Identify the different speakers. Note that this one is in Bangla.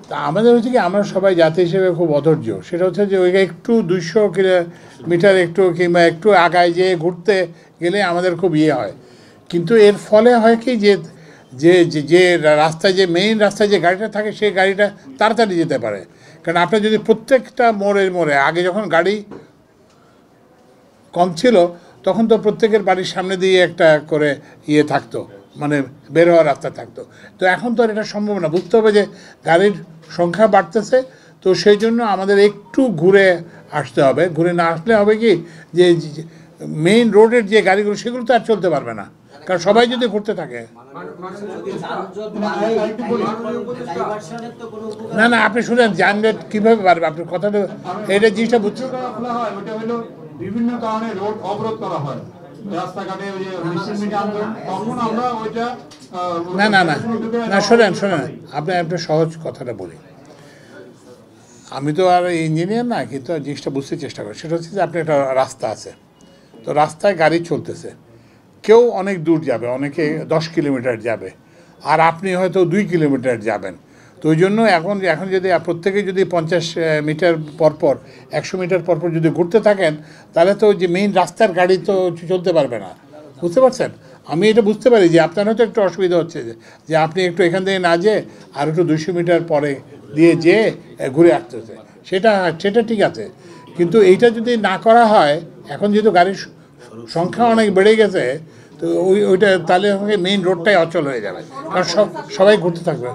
Speaker 1: তা আমাদের হচ্ছে কি, আমরা সবাই জাতি হিসেবে খুব অধৈর্য। সেটা হচ্ছে যে ওই একটু 200 কিলোমিটার একটু কিংবা একটু আগায় যেয়ে ঘুরতে গেলে আমাদের খুব হয়। কিন্তু এর ফলে হয় কি যে যে যে রাস্তায়, যে মেইন রাস্তায় যে গাড়িটা থাকে সেই গাড়িটা তাড়াতাড়ি যেতে পারে। কারণ আপনি যদি প্রত্যেকটা মোড়ে মোড়ে, আগে যখন গাড়ি কম ছিল তখন তো প্রত্যেকের বাড়ির সামনে দিয়ে একটা করে থাকতো, মানে বের হওয়ার রাস্তা থাকতো। তো এখন তো আর এটা সম্ভব না। বুঝতে হবে যে গাড়ির সংখ্যা বাড়তেছে, তো সেই জন্য আমাদের একটু ঘুরে আসতে হবে। ঘুরে না আসলে হবে কি যে মেইন রোডের যে গাড়িগুলো সেগুলো তো আর চলতে পারবে না, কারণ সবাই যদি ঘুরতে থাকে। না না, আপনি শুনেন, যানজট কীভাবে বাড়বে আপনার কথাটা, এটা জিনিসটা বুঝছি।
Speaker 2: বিভিন্ন কারণে রোড অবরোধ করা হয় রাস্তাঘাটে, ওই যে তখন আমরা ওইটা
Speaker 1: না না না না, শোনেন শোনেন, আপনি একটা সহজ কথাটা বলি। আমি তো আর ইঞ্জিনিয়ার না, কিন্তু জিনিসটা বুঝতে চেষ্টা করি। সেটা হচ্ছে যে আপনি একটা রাস্তা আছে, তো রাস্তায় গাড়ি চলতেছে, কেউ অনেক দূর যাবে, অনেকে 10 কিলোমিটার যাবে, আর আপনি হয়তো 2 কিলোমিটার যাবেন। তো ওই জন্য এখন যদি প্রত্যেকে যদি 50 মিটার পরপর, 100 মিটার পরপর যদি ঘুরতে থাকেন, তাহলে তো যে মেইন রাস্তার গাড়ি তো চলতে পারবে না। বুঝতে পারছেন? আমি এটা বুঝতে পারি যে আপনার হয়তো একটু অসুবিধা হচ্ছে, যে আপনি একটু এখান থেকে না যেয়ে আর একটু 200 মিটার পরে দিয়ে যেয়ে ঘুরে আসতেছে, সেটা ঠিক আছে। কিন্তু এইটা যদি না করা হয়, এখন যেহেতু গাড়ির সংখ্যা অনেক বেড়ে গেছে, তো ওইটা তাহলে মেইন রোডটাই অচল হয়ে যাবে, কারণ সবাই ঘুরতে থাকবে।